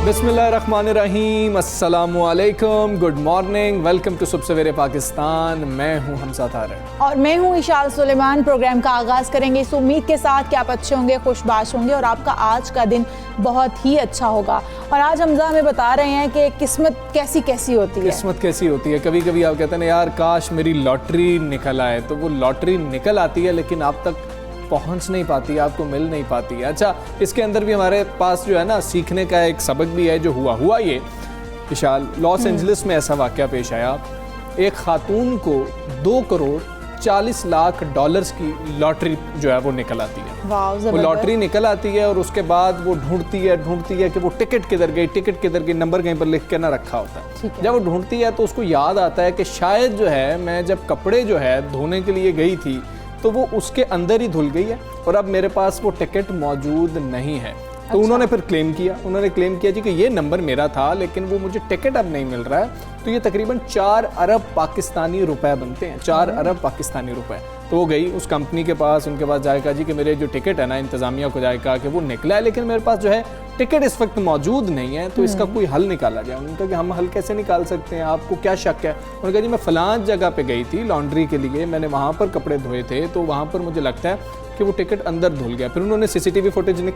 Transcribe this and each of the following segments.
बिस्मिल्लाहिर्रहमानिर्रहीम, अस्सलामुअलैकुम, good morning, welcome to सुबह सवेरे पाकिस्तान। मैं हूं हमजा तारिक और मैं हूं इशाल सुलेमान। प्रोग्राम का आगाज़ करेंगे इस उम्मीद के साथ कि आप अच्छे होंगे, खुशबाश होंगे और आपका आज का दिन बहुत ही अच्छा होगा। और आज हमजा हमें बता रहे हैं कि किस्मत कैसी कैसी होती है। किस्मत कैसी होती है, कभी कभी आप कहते हैं यार काश मेरी लॉटरी निकल आए, तो वो लॉटरी निकल आती है लेकिन आप तक पहुंच नहीं पाती, आपको मिल नहीं पाती है। अच्छा, इसके अंदर भी हमारे पास जो है ना सीखने का एक सबक भी है जो हुआ ये विशाल, लॉस एंजलिस में ऐसा वाकया पेश आया। एक खातून को 2 करोड़ 40 लाख डॉलर्स की लॉटरी जो है वो निकल आती है। वो लॉटरी निकल आती है और उसके बाद वो ढूंढती है कि वो टिकट किधर गई, नंबर कहीं पर लिख के ना रखा होता है। जब वो ढूंढती है तो उसको याद आता है कि शायद जो है मैं जब कपड़े जो है धोने के लिए गई थी तो वो उसके अंदर ही धुल गई है और अब मेरे पास वो टिकट मौजूद नहीं है। तो उन्होंने फिर क्लेम किया जी कि ये नंबर मेरा था लेकिन वो मुझे टिकट अब नहीं मिल रहा है। तो ये तकरीबन 4 अरब पाकिस्तानी रुपए बनते हैं, 4 अरब पाकिस्तानी रुपए। तो वो गई उस कंपनी के पास, उनके पास जाएगा जी कि मेरे जो टिकट है ना, इंतज़ामिया को जाएगा कि वो निकला है लेकिन मेरे पास जो है टिकट इस वक्त मौजूद नहीं है, तो इसका कोई हल निकाला जाए। उन्होंने कहा कि हम हल कैसे निकाल सकते हैं, आपको क्या शक है? उन्होंने कहा जी मैं फ़लाँ जगह पे गई थी लॉन्ड्री के लिए, मैंने वहाँ पर कपड़े धोए थे तो वहाँ पर मुझे लगता है कि वो टिकट अंदर धुल गया। फिर उन्होंने CCTV फुटेज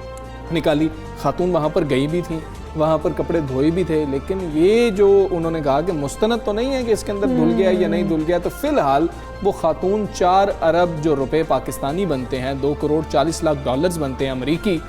निकाली, खातून वहाँ पर गई भी थी, वहाँ पर कपड़े धोए भी थे, लेकिन ये जो उन्होंने कहा कि मुस्तनद तो नहीं है कि इसके अंदर धुल गया या नहीं धुल गया। तो फिलहाल वो खातून 4 अरब जो रुपए पाकिस्तानी बनते हैं, 2 करोड़ 40 लाख डॉलर्स बनते हैं अमरीकी,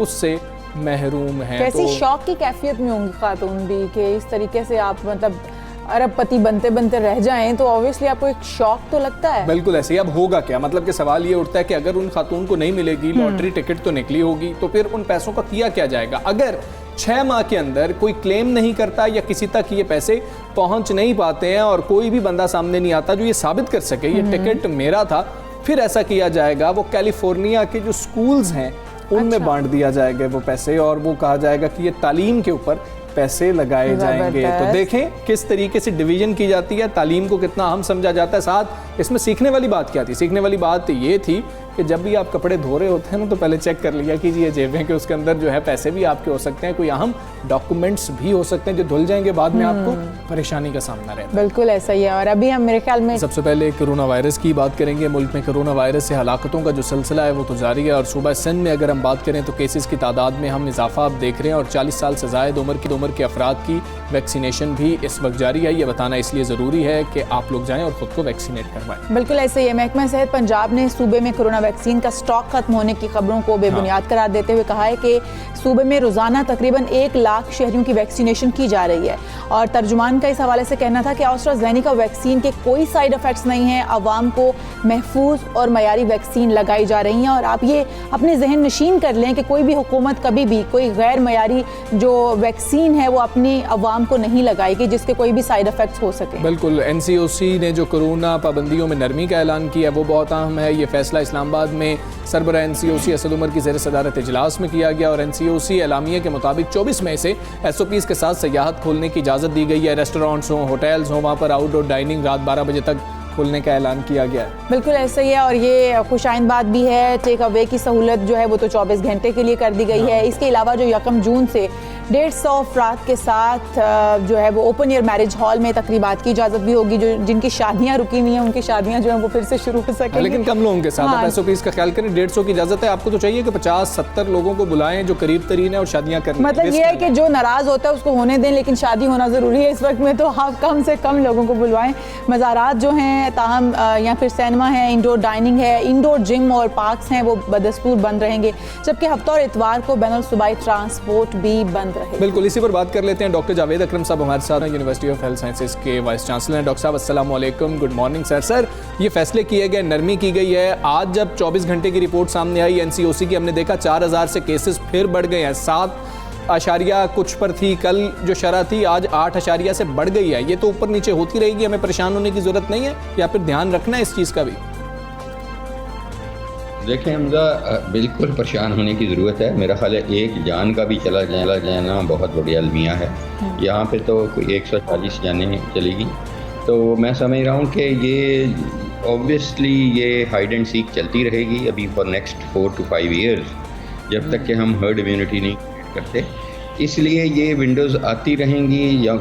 उससे महरूम है। कैसी तो शौक की कैफियत में होंगी खातून भी कि इस तरीके से आप मतलब अरबपति बनते बनते रह जाएं, तो ऑब्वियसली आपको एक शौक तो लगता है। बिल्कुल ऐसे ही। अब होगा क्या, मतलब कि सवाल ये उठता है कि अगर उन खातून को नहीं मिलेगी, लॉटरी टिकट तो निकली होगी, तो फिर उन पैसों का किया क्या जाएगा? अगर 6 माह के अंदर कोई क्लेम नहीं करता या किसी तक ये पैसे पहुंच नहीं पाते हैं और कोई भी बंदा सामने नहीं आता जो ये साबित कर सके ये टिकट मेरा था, फिर ऐसा किया जाएगा, वो कैलिफोर्निया के जो स्कूल्स हैं उनमें बांट दिया जाएगा वो पैसे, और वो कहा जाएगा कि ये तालीम के ऊपर पैसे लगाए जाएंगे। तो देखें किस तरीके से डिवीजन की जाती है, तालीम को कितना अहम समझा जाता है। साथ इसमें सीखने वाली बात क्या थी? सीखने वाली बात ये थी कि जब भी आप कपड़े धो रहे होते हैं ना, तो पहले चेक कर लिया कीजिए जेबें कि उसके अंदर जो है पैसे भी आपके हो सकते हैं, कोई अहम डॉक्यूमेंट्स भी हो सकते हैं जो धुल जाएंगे, बाद में आपको परेशानी का सामना रहता है। बिल्कुल ऐसा ही है। और अभी हम मेरे ख्याल में सबसे पहले कोरोना वायरस की बात करेंगे। मुल्क में कोरोना वायरस से हलाकतों का जो सिलसिला है वो तो जारी है, और सूबा सिंध में अगर हम बात करें तो केसेस की तादाद में हम इजाफा आप देख रहे हैं, और 40 साल से ज़ायद उम्र के अफराद की वैक्सीनेशन भी इस वक्त जारी है। ये बताना इसलिए ज़रूरी है कि आप लोग जाएँ और ख़ुद को वैक्सीनेट करवाएं। बिल्कुल ऐसे ही है। महकमा सेहत पंजाब ने सूबे में कोरोना वैक्सीन का स्टॉक खत्म होने की खबरों को बेबुनियाद करार देते हुए कहा है कि सूबे में रोजाना तकरीबन 1 लाख शहरियों की वैक्सीनेशन की जा रही है। और तर्जुमान का इस हवाले से कहना था कि एस्ट्राज़ेनेका वैक्सीन के कोई साइड इफेक्ट्स नहीं हैं, आवाम को महफूज और मयारी वैक्सीन लगाई जा रही हैं। और आप ये अपने जहन नशीन कर लें कि कोई भी हुकूमत कभी भी कोई गैर मयारी जो वैक्सीन है वो अपनी आवाम को नहीं लगाएगी जिसके कोई भी साइड इफेक्ट्स हो सके। बिल्कुल, NCOC ने जो कोरोना पाबंदियों में नरमी का ऐलान किया वो बहुत अहम है। ये फैसला इस्लामाबाद में सरबरा NCOC असद उमर की ज़ेर सदारत इजलास में किया गया, और NCOC एलामिया के मुताबिक 24 मई से SOPs के साथ सयाहत खोलने की इजाज़त दी गई है। रेस्टोरेंट्स हों, होटल्स हों, वहाँ पर आउटडोर डाइनिंग रात 12 बजे तक खोलने का ऐलान किया गया है। बिल्कुल ऐसा ही है। और ये खुशाइन बात भी है, टेक अवे की सहूलत जो है वो तो 24 घंटे के लिए कर दी गई है। इसके अलावा जो 1 जून से 150 अफराद के साथ जो है वो ओपन एयर मैरिज हॉल में तकरीबात की इजाज़त भी होगी। जो जिनकी शादियाँ रुकी हुई हैं उनकी शादियाँ जो हैं वो फिर से शुरू हो सकेंगी, लेकिन कम लोगों के साथ। आप SOPs का ख्याल करें, 150 की इजाज़त है, आपको तो चाहिए कि 50-70 लोगों को बुलाएं जो करीब तरीन है और शादियाँ करें। मतलब ये है कि जो नाराज़ होता है उसको होने दें, लेकिन शादी होना ज़रूरी है इस वक्त में, तो आप कम से कम लोगों को बुलवाएं। मज़ारात जो हैं ताहम या फिर सिनेमा है, इंडोर डाइनिंग है, इंडोर जिम और पार्क्स हैं वो बदस्तूर बंद रहेंगे, जबकि हफ्ता और इतवार को बैनुल सूबाई ट्रांसपोर्ट भी बंद रहेगा। बिल्कुल, इसी पर बात कर लेते हैं। डॉक्टर जावेद अकरम साहब हमारे साथ हैं, यूनिवर्सिटी ऑफ हेल्थ साइंसेज के वाइस चांसलर हैं। डॉक्टर साहब अस्सलाम वालेकुम, गुड मॉर्निंग सर। सर, ये फैसले किए गए, नरमी की गई है। आज जब 24 घंटे की रिपोर्ट सामने आई NCOC की, हमने देखा 4000 से केसेस फिर बढ़ गए हैं, 7 आशारिया कुछ पर थी, कल जो शरह थी आज 8 आशारिया से बढ़ गई है। ये तो ऊपर नीचे होती रहेगी, हमें परेशान होने की जरूरत नहीं है, या फिर ध्यान रखना है इस चीज़ का भी? देखें हमजा, बिल्कुल परेशान होने की ज़रूरत है। मेरा ख्याल है एक जान का भी चला जाना बहुत बड़ी अलमिया है। यहाँ पे तो कोई 140 जानें चलेगी। तो मैं समझ रहा हूँ कि ये ऑब्वियसली ये हाइड एंड सीक चलती रहेगी अभी फॉर नेक्स्ट 4 to 5 ईयर्स, जब तक कि हम हर्ड इम्यूनिटी नहीं करते। इसलिए ये विंडोज़ आती रहेंगी या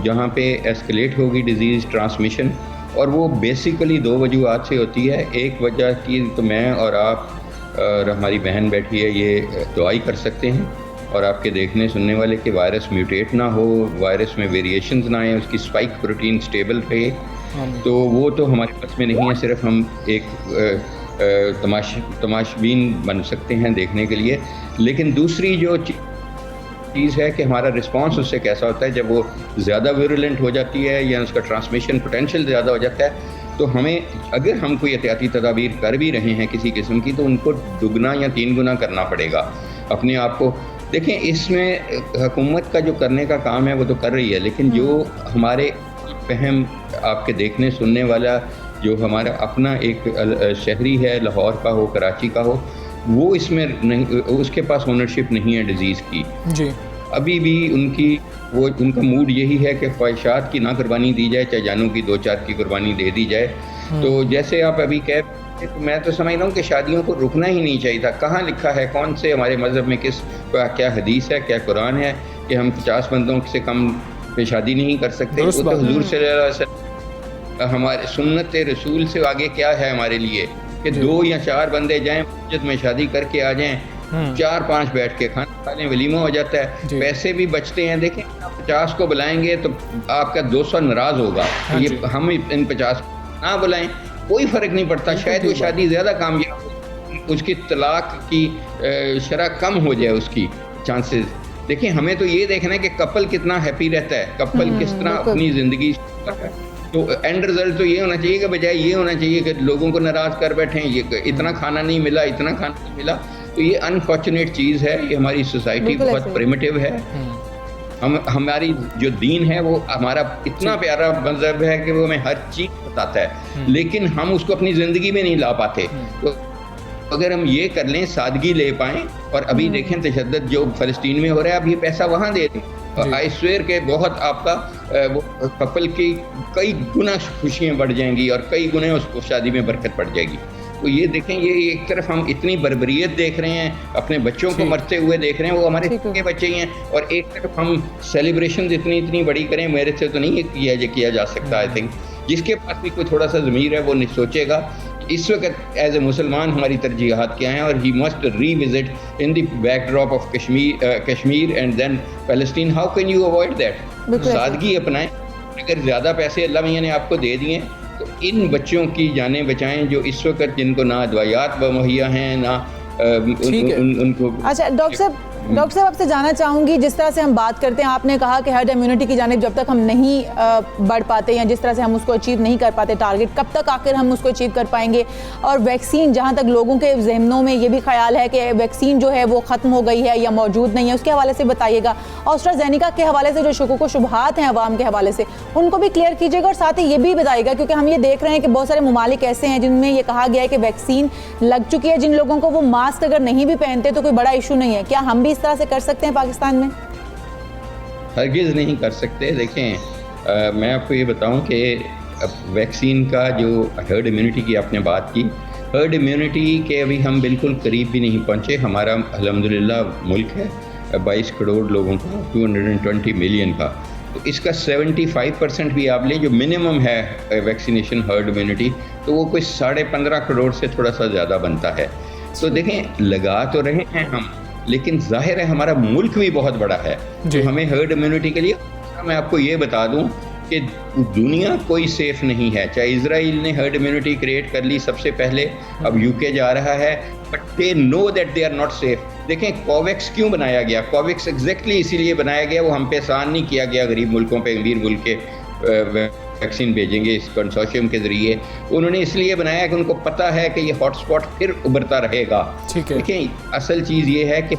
जहाँ पे एस्केलेट होगी डिज़ीज़ ट्रांसमिशन, और वो बेसिकली 2 वजूहात से होती है। एक वजह की तो मैं और आप और हमारी बहन बैठी है ये दुआई कर सकते हैं, और आपके देखने सुनने वाले कि वायरस म्यूटेट ना हो, वायरस में वेरिएशंस ना आए, उसकी स्पाइक प्रोटीन स्टेबल रहे। तो वो तो हमारे पास में नहीं है, सिर्फ हम एक तमाशबीन बन सकते हैं देखने के लिए। लेकिन दूसरी जो चीज़ है कि हमारा रिस्पांस उससे कैसा होता है जब वो ज़्यादा विरुलेंट हो जाती है या उसका ट्रांसमिशन पोटेंशियल ज़्यादा हो जाता है। तो हमें, अगर हम कोई एहतियाती तदाबीर कर भी रहे हैं किसी किस्म की, तो उनको दुगना या 3 गुना करना पड़ेगा अपने आप को। देखें, इसमें हुकूमत का जो करने का काम है वो तो कर रही है, लेकिन जो हमारे फहम आपके देखने सुनने वाला जो हमारा अपना एक शहरी है, लाहौर का हो, कराची का हो, वो इसमें नहीं, उसके पास ओनरशिप नहीं है डिज़ीज़ की जी। अभी भी उनका मूड यही है कि ख्वाहिशात की ना कुर्बानी दी जाए, चाहे जानों की 2-4 की कुर्बानी दे दी जाए। तो जैसे आप अभी तो मैं तो समझ रहा हूँ कि शादियों को रुकना ही नहीं चाहिए था। कहाँ लिखा है, कौन से हमारे मज़हब में क्या हदीस है, क्या कुरान है कि हम 50 बंदों से कम पे शादी नहीं कर सकते? वो तो हुजूर सल्लल्लाहु अलैहि वसल्लम, हमारे सुन्नत रसूल से आगे क्या है हमारे लिए कि 2 या 4 बंदे जाएं, मस्जिद में शादी करके आ जाएं, 4-5 बैठ के खाना खा लें, वलीमा हो जाता है, पैसे भी बचते हैं। देखें, 50 को बुलाएंगे तो आपका 200 नाराज़ होगा। ये हम इन 50 ना बुलाएं, कोई फ़र्क नहीं पड़ता। शायद वो शादी ज़्यादा कामयाब हो, उसकी तलाक की शरह कम हो जाए, उसकी चांसेस। देखिए, हमें तो ये देखना है कि कपल कितना हैप्पी रहता है, कपल किस तरह अपनी ज़िंदगी। तो एंड रिजल्ट तो ये होना चाहिए कि बजाय ये होना चाहिए कि लोगों को नाराज़ कर बैठें, ये इतना खाना नहीं मिला, इतना खाना नहीं मिला। तो ये अनफॉर्चुनेट चीज़ है। ये हमारी सोसाइटी बहुत प्रिमिटिव है। हमारी जो दीन है वो हमारा इतना प्यारा मज़हब है कि वो हमें हर चीज़ बताता है, लेकिन हम उसको अपनी ज़िंदगी में नहीं ला पाते। तो अगर हम ये कर लें, सादगी ले पाएँ, और अभी देखें तशद्दुद जो फ़लस्तीन में हो रहा है, अब ये पैसा वहाँ दे दें, आई स्वेयर के बहुत आपका वो कपल की कई गुना खुशियाँ बढ़ जाएंगी और कई गुने उसको शादी में बरकत पड़ जाएगी। तो ये देखें, ये एक तरफ हम इतनी बर्बरियत देख रहे हैं, अपने बच्चों को मरते हुए देख रहे हैं, वो हमारे के बच्चे ही हैं, और एक तरफ हम सेलिब्रेशन इतनी बड़ी करें, मेरे से तो नहीं किया जा सकता। आई थिंक जिसके पास भी कोई थोड़ा सा ज़मीर है वो नहीं सोचेगा इस वक्त एज ए मुसलमान हमारी तरजीहात क्या हैं, और he must revisit in the backdrop of Kashmir and then Palestine. How can you avoid that? सादगी अपनाएं। अगर ज़्यादा पैसे अल्लाह मियाँ ने आपको दे दिए तो इन बच्चों की जानें बचाएं जो इस वक्त जिनको ना दवायात मुहैया हैं, ना उनको। अच्छा डॉक्टर साहब आपसे जानना चाहूँगी, जिस तरह से हम बात करते हैं, आपने कहा कि हर्ड इम्यूनिटी की जानिब जब तक हम नहीं बढ़ पाते या जिस तरह से हम उसको अचीव नहीं कर पाते टारगेट, कब तक आखिर हम उसको अचीव कर पाएंगे? और वैक्सीन, जहाँ तक लोगों के जहनों में ये भी ख्याल है कि वैक्सीन जो है वो ख़त्म हो गई है या मौजूद नहीं है, उसके हवाले से बताइएगा। ऑस्ट्राजेनिका के हवाले से जो शुकूक व शुबहात हैं अवाम के हवाले से, उनको भी क्लियर कीजिएगा, और साथ ही ये भी बताइएगा, क्योंकि हम ये देख रहे हैं कि बहुत सारे ममालिक ऐसे हैं जिनमें ये कहा गया है कि वैक्सीन लग चुकी है जिन लोगों को, वो मास्क अगर नहीं भी पहनते तो कोई बड़ा इशू नहीं है। क्या हम भी इस तरह से कर सकते हैं पाकिस्तान में? हरगिज़ नहीं कर सकते। देखें, मैं आपको ये बताऊं कि वैक्सीन का जो हर्ड इम्यूनिटी की आपने बात की, हर्ड इम्यूनिटी के अभी हम बिल्कुल करीब भी नहीं पहुंचे। हमारा अल्हम्दुलिल्लाह मुल्क है 22 करोड़ लोगों का, 220 मिलियन का, तो इसका 75% भी आप लें जो मिनिमम है वैक्सीनेशन हर्ड इम्यूनिटी, तो वो कोई 15.5 करोड़ से थोड़ा सा ज़्यादा बनता है। तो देखें, लगा तो रहे हैं हम, लेकिन जाहिर है हमारा मुल्क भी बहुत बड़ा है, तो हमें हर्ड इम्यूनिटी के लिए, मैं आपको ये बता दूं कि दुनिया कोई सेफ नहीं है। चाहे इजराइल ने हर्ड इम्यूनिटी क्रिएट कर ली सबसे पहले, अब यूके जा रहा है, but they know that they are not safe. देखें, कोवैक्स क्यों बनाया गया? कोवैक्स एग्जैक्टली इसीलिए बनाया गया, वो हम पे आसान नहीं किया गया गरीब मुल्कों पे, अमीर मुल्क के वैक्सीन भेजेंगे इस कंसोर्शियम के ज़रिए। उन्होंने इसलिए बनाया कि उनको पता है कि ये हॉटस्पॉट फिर उभरता रहेगा। ठीक है। देखिए, असल चीज़ ये है कि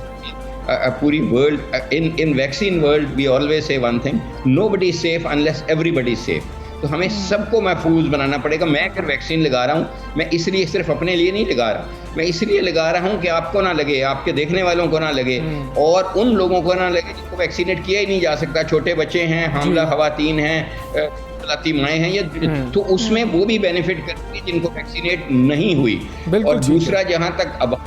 पूरी world in vaccine world we always say one thing, nobody is safe unless everybody is safe. तो हमें सबको महफूज बनाना पड़ेगा। मैं अगर वैक्सीन लगा रहा हूँ, मैं इसलिए सिर्फ अपने लिए नहीं लगा रहा, मैं इसलिए लगा रहा हूँ कि आपको ना लगे, आपके देखने वालों को ना लगे, और उन लोगों को ना लगे जिनको वैक्सीनेट किया ही नहीं जा सकता। छोटे बच्चे हैं, हामला खवातीन हैं, लाती माएँ हैं, ये तो उसमें वो भी बेनिफिट करती है जिनको वैक्सीनेट नहीं हुई। और दूसरा, जहाँ तक अब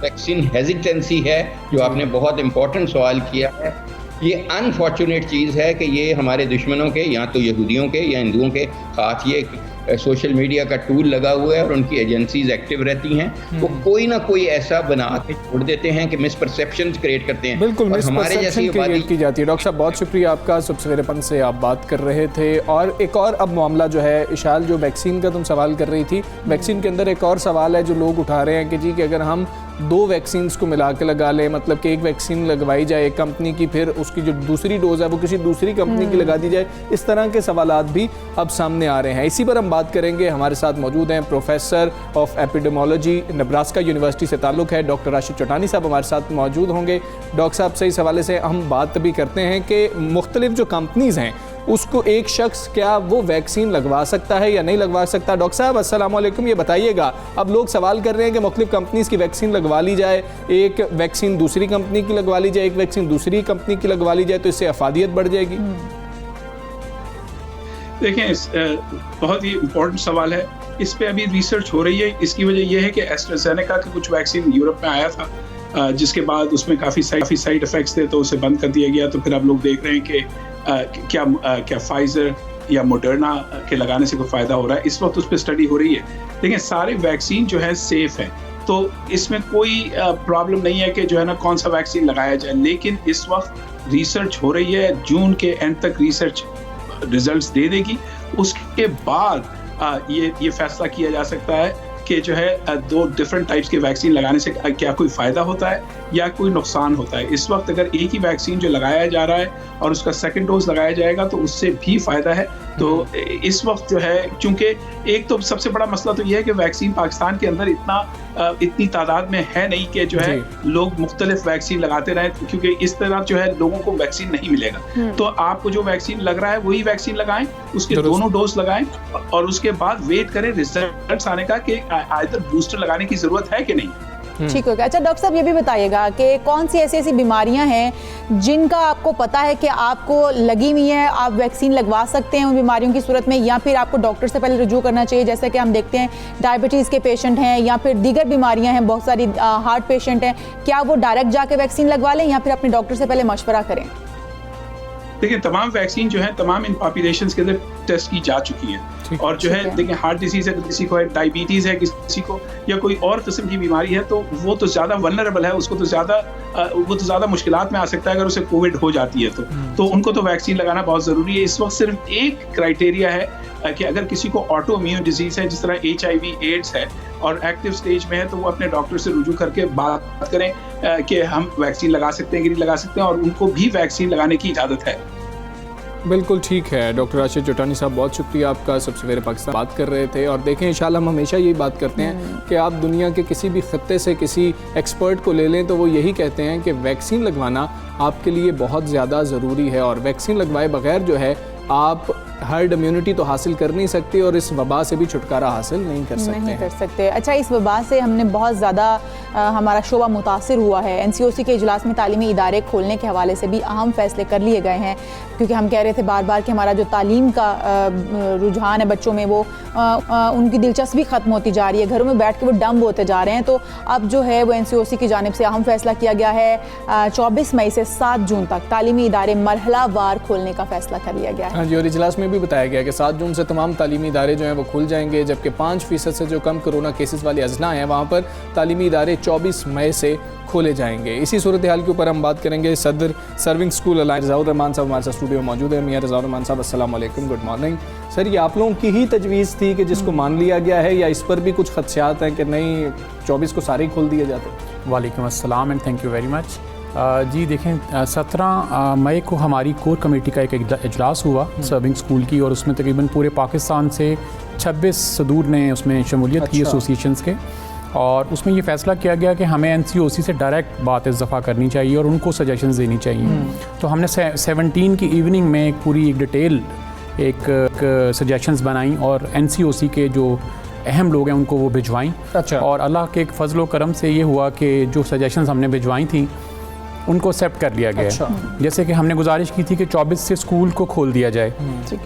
वैक्सीन हेजिटेंसी है, जो आपने बहुत इंपॉर्टेंट सवाल किया है, ये अनफॉर्चुनेट चीज़ है कि ये हमारे दुश्मनों के, या तो यहूदियों के या हिंदुओं के हाथ ये सोशल मीडिया का टूल लगा हुआ है और उनकी एजेंसीज एक्टिव रहती हैं। वो कोई ना कोई ऐसा बना के छोड़ देते हैं कि मिसपरसेप्शंस क्रिएट करते हैं। बिल्कुल, हमारे जैसी क्रिएट की जाती है। डॉक्टर साहब बहुत शुक्रिया आपका, सुबह सवेरेपन से आप बात कर रहे थे। और एक और अब मामला जो है इशाल, जो वैक्सीन का तुम सवाल कर रही थी, वैक्सीन के अंदर एक और सवाल है जो लोग उठा रहे हैं कि जी कि अगर हम 2 वैक्सीन को मिला के लगा लें, मतलब कि एक वैक्सीन लगवाई जाए एक कंपनी की, फिर उसकी जो दूसरी डोज है वो किसी दूसरी कंपनी की लगा दी जाए, इस तरह के सवालात भी अब सामने आ रहे हैं। इसी पर हम बात करेंगे। हमारे साथ मौजूद हैं professor of epidemiology, Nebraska university से ताल्लुक़ है, डॉक्टर राशिद चौटानी साहब हमारे साथ मौजूद होंगे। डॉक्टर साहब से इस हवाले से हम बात भी करते हैं कि मुख्तलिफ जो कंपनीज़ हैं उसको एक शख्स क्या वो वैक्सीन लगवा सकता है या नहीं लगवा सकता। डॉक्टर साहब अस्सलाम वालेकुम, ये बताइएगा, अब लोग सवाल कर रहे हैं कि मुख्तलिफ कंपनीज़ की वैक्सीन लगवा ली जाए, एक वैक्सीन दूसरी कंपनी की लगवा ली जाए, एक वैक्सीन दूसरी कंपनी की लगवा ली जाए, तो इससे अफादियत बढ़ जाएगी। देखें, बहुत ही इम्पोर्टेंट सवाल है। इस पे अभी रिसर्च हो रही है। इसकी वजह यह है कि एस्ट्राजेनेका का कुछ वैक्सीन यूरोप में आया था, जिसके बाद उसमें काफ़ी साइड इफेक्ट्स थे, तो उसे बंद कर दिया गया। तो फिर अब लोग देख रहे हैं कि क्या फाइजर या मोडर्ना के लगाने से कोई फ़ायदा हो रहा है। इस वक्त उस पर स्टडी हो रही है। देखिए, सारे वैक्सीन जो है सेफ है, तो इसमें कोई प्रॉब्लम नहीं है कि जो है ना कौन सा वैक्सीन लगाया जाए। लेकिन इस वक्त रिसर्च हो रही है, जून के एंड तक रिसर्च रिजल्ट्स दे देगी। उसके बाद ये फैसला किया जा सकता है कि जो है 2 डिफरेंट टाइप्स के वैक्सीन लगाने से क्या कोई फ़ायदा होता है या कोई नुकसान होता है। इस वक्त अगर एक ही वैक्सीन जो लगाया जा रहा है और उसका सेकंड डोज लगाया जाएगा तो उससे भी फ़ायदा है। तो इस वक्त जो है, चूंकि एक तो सबसे बड़ा मसला तो यह है कि वैक्सीन पाकिस्तान के अंदर इतनी तादाद में है नहीं कि जो है लोग मुख्तलिफ वैक्सीन लगाते रहें, क्योंकि इस तरह जो है लोगों को वैक्सीन नहीं मिलेगा। तो आपको जो वैक्सीन लग रहा है वही वैक्सीन लगाएं, उसके दोनों डोज लगाएं और उसके बाद वेट करें रिजल्ट्स आने का कि आइदर बूस्टर लगाने की जरूरत है कि नहीं। ठीक हो गया। अच्छा डॉक्टर साहब, ये भी बताइएगा कि कौन सी ऐसी बीमारियां हैं जिनका आपको पता है कि आपको लगी हुई है, आप वैक्सीन लगवा सकते हैं उन बीमारियों की सूरत में, या फिर आपको डॉक्टर से पहले रुजू करना चाहिए? जैसे कि हम देखते हैं डायबिटीज़ के पेशेंट हैं या फिर दीगर बीमारियां हैं, बहुत सारी हार्ट पेशेंट हैं, क्या वो डायरेक्ट जाके वैक्सीन लगवा लें या फिर अपने डॉक्टर से पहले मशवरा करें? देखिए, तमाम वैक्सीन जो है तमाम इन पॉपुलेशंस के अंदर टेस्ट की जा चुकी है। और जो है देखिए, हार्ट डिजीज है किसी को, है डायबिटीज़ है किसी को, या कोई और किस्म की बीमारी है, तो वो तो ज़्यादा वल्नरेबल है, उसको तो ज़्यादा मुश्किलात में आ सकता है अगर उसे कोविड हो जाती है तो उनको तो वैक्सीन लगाना बहुत ज़रूरी है। इस वक्त सिर्फ एक क्राइटेरिया है कि अगर किसी को ऑटो इम्यून डिजीज़ है, जिस तरह HIV एड्स है और एक्टिव स्टेज में है, तो वो अपने डॉक्टर से रुजू करके बात करें कि हम वैक्सीन लगा सकते हैं कि नहीं लगा सकते हैं, और उनको भी वैक्सीन लगाने की इजाज़त है। बिल्कुल ठीक है। डॉक्टर राशिद चौटानी साहब बहुत शुक्रिया आपका, सब सवेरे पाकिस्तान बात कर रहे थे। और देखें, इंशाल्लाह हम हमेशा यही बात करते हैं कि आप दुनिया के किसी भी खत्ते से किसी एक्सपर्ट को ले लें तो वो यही कहते हैं कि वैक्सीन लगवाना आपके लिए बहुत ज़्यादा ज़रूरी है, और वैक्सीन लगवाए बगैर जो है आप हर्ड इम्यूनिटी तो हासिल कर नहीं सकते और इस वबा से भी छुटकारा हासिल नहीं कर सकते। अच्छा, इस वबा से हमने बहुत ज़्यादा हमारा शोबा मुतासिर हुआ है। NCOC के इजलास में तालीमी इदारे खोलने के हवाले से भी अहम फैसले कर लिए गए हैं, क्योंकि हम कह रहे थे बार बार कि हमारा जो तालीम का रुझान है बच्चों में, वो उनकी दिलचस्पी ख़त्म होती जा रही है, घरों में बैठ के वो डम्ब होते जा रहे हैं। तो अब जो है वो NCOC की जानिब से अहम फैसला किया गया है, 24 मई से 7 जून तक तालीमी इदारे मरहलावार खोलने का फैसला कर लिया गया है। हाँ जी, और इजलास में भी बताया गया कि 7 जून से तमाम तालीमी इदारे जो हैं वो खुल जाएंगे, जबकि 5% से जो कम कोरोना केसेस वाले अजला हैं वहाँ पर तालीमी इदारे 24 मई से खोले जाएंगे। इसी सूरत हाल के ऊपर हम बात करेंगे। सदर सर्विंग स्कूल अलायंस रज़ाउर रहमान साहब हमारे साथ स्टूडियो में मौजूद है। मियां रज़ाउर रहमान साहब, अस्सलाम वालेकुम, गुड मॉर्निंग। सर, ये आप लोगों की ही तजवीज़ थी कि जिसको मान लिया गया है, या इस पर भी कुछ खदशात हैं कि नहीं 24 को सारे ही खोल दिए जाते? वालेकुम अस्सलाम and thank you very much. जी देखें, 17 मई को हमारी कोर कमेटी का एक इजलास हुआ सर्विंग स्कूल की, और उसमें तकरीबन पूरे पाकिस्तान से 26 सदूर ने उसमें शमूलियत की एसोसिएशंस के, और उसमें ये फैसला किया गया कि हमें NCOC से डायरेक्ट बात इस दफ़ा करनी चाहिए और उनको सजेशंस देनी चाहिए। तो हमने 17 की इवनिंग में पूरी एक डिटेल एक सजेशंस बनाई और NCOC के जो अहम लोग हैं उनको वो भिजवाई। अच्छा। और अल्लाह के एक फजल व करम से ये हुआ कि जो सजेशंस हमने भिजवाई थी उनको एक्सेप्ट कर लिया गया। अच्छा। जैसे कि हमने गुजारिश की थी कि 24 से स्कूल को खोल दिया जाए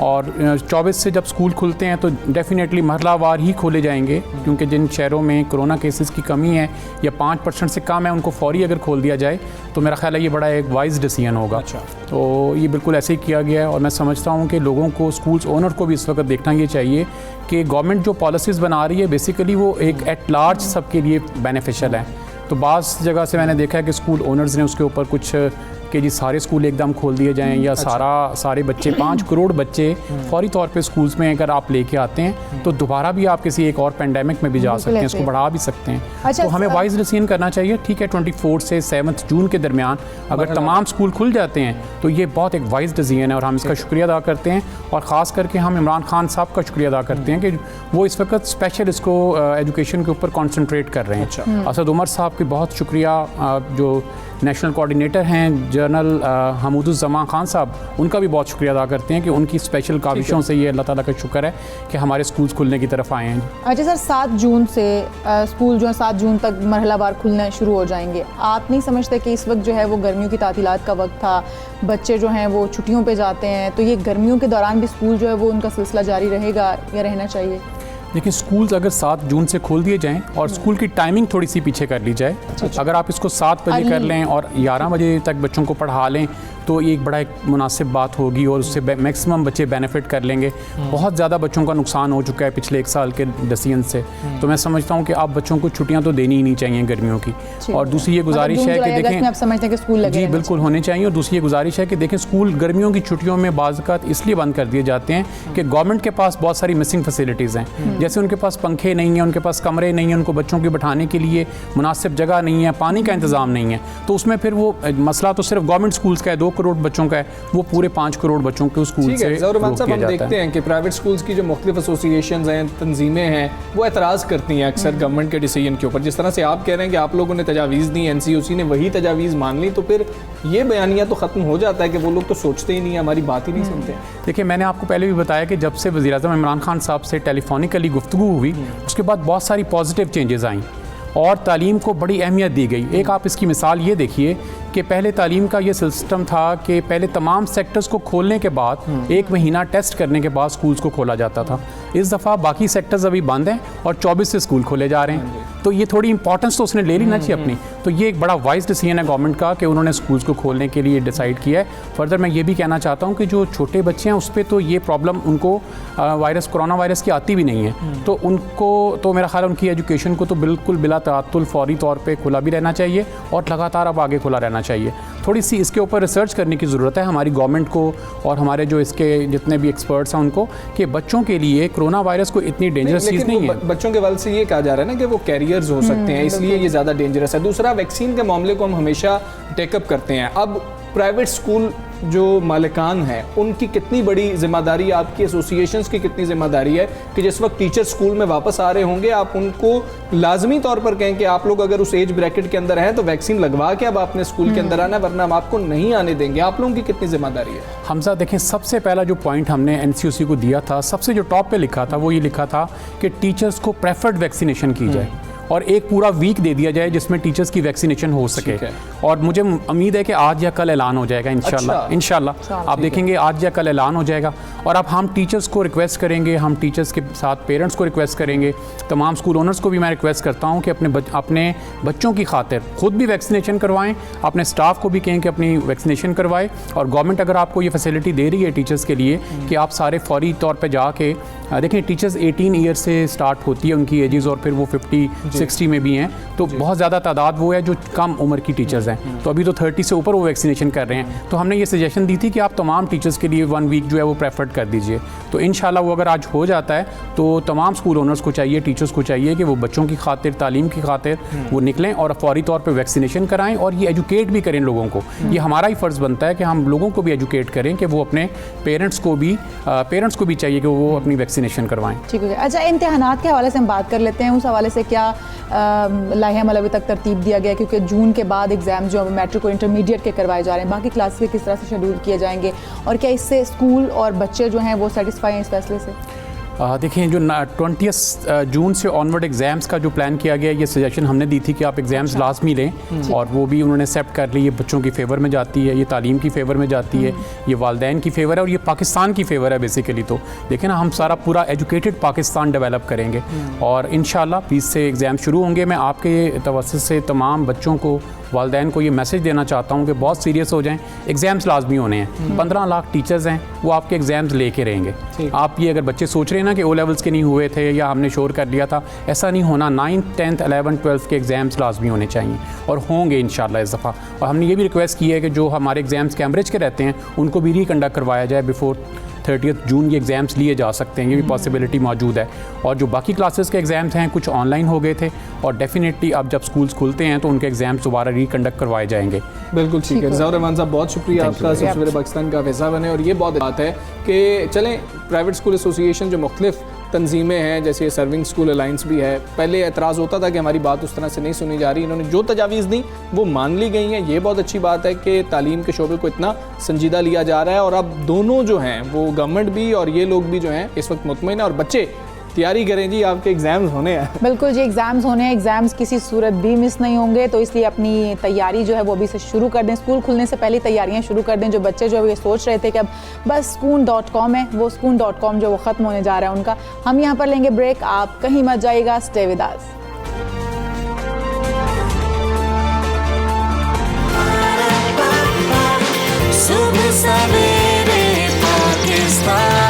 और 24 से जब स्कूल खुलते हैं तो डेफिनेटली महलावार ही खोले जाएंगे, क्योंकि जिन शहरों में कोरोना केसेस की कमी है या 5% से कम है उनको फौरी अगर खोल दिया जाए तो मेरा ख्याल है ये बड़ा एक वाइज डिसीजन होगा। अच्छा। तो ये बिल्कुल ऐसे ही किया गया है और मैं समझता हूँ कि लोगों को, स्कूल्स ओनर को भी इस वक्त देखना ये चाहिए कि गवर्नमेंट जो पॉलिसीज़ बना रही है बेसिकली वो एक एट लार्ज सबके लिए बेनिफिशियल है। तो बाज़ जगह से मैंने देखा है कि स्कूल ओनर्स ने उसके ऊपर कुछ कि जी सारे स्कूल एकदम खोल दिए जाएं या सारे बच्चे 5 करोड़ बच्चे फौरी तौर पे स्कूल्स में अगर आप लेके आते हैं तो दोबारा भी आप किसी एक और पेंडेमिक में भी जा सकते हैं, इसको बढ़ा भी सकते हैं। अच्छा, तो हमें वाइज डिसीजन करना चाहिए। ठीक है, 24 से 7 जून के दरमियान अगर तमाम स्कूल खुल जाते हैं तो ये बहुत एक वाइज डिसीजन है और हम इसका शुक्रिया अदा करते हैं और ख़ास करके हम इमरान खान साहब का शुक्रिया अदा करते हैं कि वो इस वक्त स्पेशल इसको एजुकेशन के ऊपर कॉन्सनट्रेट कर रहे हैं। असद उमर साहब की बहुत शुक्रिया, जो नेशनल कोऑर्डिनेटर हैं जनरल हमूदुज़्ज़मान खान साहब, उनका भी बहुत शुक्रिया अदा करते हैं कि उनकी स्पेशल काविशों से ये अल्लाह ताला का शुक्र है कि हमारे स्कूल्स खुलने की तरफ आए हैं। अच्छा सर, 7 जून से स्कूल जो है 7 जून तक मरहलावार खुलने शुरू हो जाएंगे। आप नहीं समझते कि इस वक्त जो है वो गर्मियों की तातीलात का वक्त था, बच्चे जो हैं वो छुट्टियों पे जाते हैं, तो ये गर्मियों के दौरान भी स्कूल जो है वो उनका सिलसिला जारी रहेगा या रहना चाहिए? देखिए, स्कूल्स अगर 7 जून से खोल दिए जाएं और स्कूल की टाइमिंग थोड़ी सी पीछे कर ली जाए, अगर आप इसको 7 बजे कर लें और 11 बजे तक बच्चों को पढ़ा लें तो ये एक बड़ा एक मुनासिब बात होगी और उससे मैक्सिमम बच्चे बेनिफिट कर लेंगे। बहुत ज़्यादा बच्चों का नुकसान हो चुका है पिछले 1 साल के डिसीजन से, तो मैं समझता हूँ कि आप बच्चों को छुट्टियाँ तो देनी ही नहीं चाहिए गर्मियों की। और दूसरी ये गुजारिश है कि देखें, आप समझते हैं कि स्कूल लगे जी बिल्कुल होने चाहिए। और दूसरी ये गुजारिश है कि देखें, स्कूल गर्मियों की छुट्टियों में बाज़ औक़ात इसलिए बंद कर दिए जाते हैं कि गवर्नमेंट के पास बहुत सारी मिसिंग फैसिलिटीज़ हैं, जैसे उनके पास पंखे नहीं हैं, उनके पास कमरे नहीं हैं, उनको बच्चों के बैठाने के लिए मुनासिब जगह नहीं है, पानी का इंतज़ाम नहीं है। तो उसमें फिर वो मसला तो सिर्फ गवर्नमेंट स्कूल्स का है, 2 करोड़ बच्चों का है, वो पूरे 5 करोड़ बच्चों को स्कूल से रोक हम दिया जाता देखते है। हैं कि प्राइवेट स्कूल्स की जो मुख्तलिफ एसोसिएशंस हैं, तंजीमें हैं, वो एतराज़ करती हैं अक्सर गवर्नमेंट के डिसीजन के ऊपर। जिस तरह से आप कह रहे हैं कि आप लोगों ने तजावीज़ दी, NCOC ने वही तजावीज़ मान ली, तो फिर ये बयानिया तो ख़त्म हो जाता है कि वो लोग तो सोचते ही नहीं, हमारी बात ही नहीं सुनते। देखिए, मैंने आपको पहले भी बताया कि जब से वज़ीर-ए-आज़म इमरान खान साहब से टेलीफोनिकली गुफ्तगू हुई, उसके बाद बहुत सारी पॉजिटिव चेंजेस आई और तालीम को बड़ी अहमियत दी गई। एक आप इसकी मिसाल ये देखिए कि पहले तालीम का ये सिस्टम था कि पहले तमाम सेक्टर्स को खोलने के बाद 1 महीना टेस्ट करने के बाद स्कूल्स को खोला जाता था। इस दफ़ा बाकी सेक्टर्स अभी बंद हैं और 24 से स्कूल खोले जा रहे हैं, तो ये थोड़ी इंपॉर्टेंस तो उसने ले लेना चाहिए अपनी। तो ये एक बड़ा वाइज डिसीजन है गवर्नमेंट का कि उन्होंने स्कूल्स को खोलने के लिए डिसाइड किया है। फर्दर मैं ये भी कहना चाहता हूँ कि जो छोटे बच्चे हैं उस पर तो ये प्रॉब्लम उनको कोरोना वायरस की आती भी नहीं है, तो उनको तो मेरा ख्याल उनकी एजुकेशन को तो बिल्कुल बिला तातुल फौरी तौर पर खुला भी रहना चाहिए और लगातार अब आगे खुला रहना चाहिए। थोड़ी सी इसके ऊपर रिसर्च करने की ज़रूरत है हमारी गवर्नमेंट को और हमारे जो इसके जितने भी एक्सपर्ट्स हैं उनको, कि बच्चों के लिए कोरोना वायरस को इतनी डेंजरस चीज़ नहीं है। बच्चों के वाल से ये कहा जा रहा है ना कि वो कैरियर्स हो सकते हैं, इसलिए ये ज़्यादा डेंजरस है। दूसरा, वैक्सीन के मामले को हम हमेशा टेकअप करते हैं। अब प्राइवेट स्कूल जो मालिकान हैं उनकी कितनी बड़ी जिम्मेदारी है, आपकी एसोसिएशंस की कितनी जिम्मेदारी है कि जिस वक्त टीचर स्कूल में वापस आ रहे होंगे आप उनको लाजमी तौर पर कहें कि आप लोग अगर उस एज ब्रैकेट के अंदर हैं तो वैक्सीन लगवा के अब आपने स्कूल के अंदर आना, वरना हम आपको नहीं आने देंगे। आप लोगों की कितनी जिम्मेदारी है? हमजा, देखें, सबसे पहला जो पॉइंट हमने NCOC को दिया था, सबसे जो टॉप पे लिखा था वो ये लिखा था कि टीचर्स को प्रेफर्ड वैक्सीनेशन की जाए और एक पूरा वीक दे दिया जाए जिसमें टीचर्स की वैक्सीनेशन हो सके। और मुझे उम्मीद है कि आज या कल ऐलान हो जाएगा इंशाल्लाह। आप देखेंगे आज या कल ऐलान हो जाएगा। और अब हम टीचर्स को रिक्वेस्ट करेंगे, हम टीचर्स के साथ पेरेंट्स को रिक्वेस्ट करेंगे, तमाम स्कूल ओनर्स को भी मैं रिक्वेस्ट करता हूँ कि अपने बच्चों की खातिर खुद भी वैक्सीनेशन करवाएं, अपने स्टाफ को भी कहें कि अपनी वैक्सीनेशन करवाएं। और गवर्नमेंट अगर आपको ये फैसिलिटी दे रही है टीचर्स के लिए कि आप सारे फौरी तौर पर जाके देखें, टीचर्स 18 ईयर से स्टार्ट होती है उनकी एजेस और फिर वो 50-60 में भी हैं, तो बहुत ज़्यादा तादाद वो है जो कम उम्र की टीचर्स हैं, तो अभी तो 30 से ऊपर वो वैक्सीनेशन कर रहे हैं। तो हमने ये सजेशन दी थी कि आप तमाम टीचर्स के लिए 1 वीक जो है वो प्रेफर्ड कन्वर्ट कर दीजिए। तो इंशाल्लाह वो अगर आज हो जाता है तो तमाम स्कूल ओनर्स को चाहिए, टीचर्स को चाहिए कि वो बच्चों की खातिर, तालीम की खातिर वो निकलें और फौरी तौर पे वैक्सीनेशन कराएं और ये एजुकेट भी करें लोगों को। ये हमारा ही फ़र्ज़ बनता है कि हम लोगों को भी एजुकेट करें कि वो अपने पेरेंट्स को भी चाहिए कि वो अपनी वैक्सीनेशन करवाएं। ठीक है। अच्छा, इम्तिहानात के हवाले से हम बात कर लेते हैं। उस हवाले से क्या लाहे अमल अभी तक तरतीब दिया गया, क्योंकि जून के बाद एग्ज़ाम जो मैट्रिक और इंटरमीडिएट के करवाए जा रहे हैं, बाकी क्लास के किस तरह से शेड्यूल किए जाएंगे और क्या इससे स्कूल और बच्चे जो हैं वो सेटिस्फाई हैं इस फैसले से? देखिए, जो 20 जून से ऑनवर्ड एग्ज़ाम्स का जो प्लान किया गया, ये सजेशन हमने दी थी कि आप एग्ज़ाम्स लाजमी लें और वो भी उन्होंने एक्सेप्ट कर ली। ये बच्चों की फ़ेवर में जाती है, ये तालीम की फ़ेवर में जाती है, ये वालदैन की फ़ेवर है और ये पाकिस्तान की फ़ेवर है बेसिकली। तो देखें ना, हम सारा पूरा एजुकेटेड पाकिस्तान डेवलप करेंगे और इंशाल्लाह 20 से एग्ज़ाम शुरू होंगे। मैं आपके तवस्सुत से तमाम बच्चों को, वालदैन को ये मैसेज देना चाहता हूँ कि बहुत सीरियस हो जाएं। एग्ज़ाम्स लाजमी होने हैं। 15 लाख टीचर्स हैं, वो आपके एग्ज़ाम्स लेके रहेंगे। आप ये अगर बच्चे सोच रहे हैं ना कि ओ लेवल्स के नहीं हुए थे या हमने शोर कर लिया था, ऐसा नहीं होना। 9th, 10th, 11th, 12th के एग्ज़ाम्स लाजमी होने चाहिए और होंगे इंशाल्लाह इस दफ़ा। और हमने ये भी रिक्वेस्ट की है कि जो हमारे एग्ज़ाम्स कैम्ब्रिज के रहते हैं उनको भी रिकंडक्ट करवाया जाए। बिफोर 30 जून ये एग्ज़ाम्स लिए जा सकते हैं, ये भी पॉसिबिलिटी मौजूद है। और जो बाकी क्लासेस के एग्ज़ाम्स हैं, कुछ ऑनलाइन हो गए थे और डेफिनेटली अब जब स्कूल्स खुलते हैं तो उनके एग्ज़ाम्स दोबारा रिकंडक्ट करवाए जाएंगे। बिल्कुल ठीक है। ज़फ़र रहमान साहब, बहुत शुक्रिया आपका, सवेरे पाकिस्तान का हिस्सा बने। और ये बहुत बात है कि चलें, प्राइवेट स्कूल एसोसिएशन जो मुख्तलिफ तंजीमें हैं, जैसे सर्विंग स्कूल अलाइंस भी है, पहले एतराज़ होता था कि हमारी बात उस तरह से नहीं सुनी जा रही। इन्होंने जो तजावीज़ दी वो मान ली गई हैं। ये बहुत अच्छी बात है कि तालीम के शोबे को इतना संजीदा लिया जा रहा है और अब दोनों जो हैं वो गवर्नमेंट भी और ये लोग भी जो हैं इस वक्त मुतमईन हैं। और बच्चे तैयारी करें जी, आपके एग्ज़ाम्स होने हैं। बिल्कुल जी, एग्ज़ाम्स होने हैं। एग्ज़ाम्स किसी सूरत भी मिस नहीं होंगे, तो इसलिए अपनी तैयारी जो है वो अभी से शुरू कर दें। स्कूल खुलने से पहले तैयारियां शुरू कर दें। जो बच्चे जो है ये सोच रहे थे कि अब बस Skoon.com है, वो Skoon.com जो वो ख़त्म होने जा रहा है उनका। हम यहाँ पर लेंगे ब्रेक, आप कहीं मत जाइएगा, स्टे विद अस। सुबह सवेरे पाकिस्तान।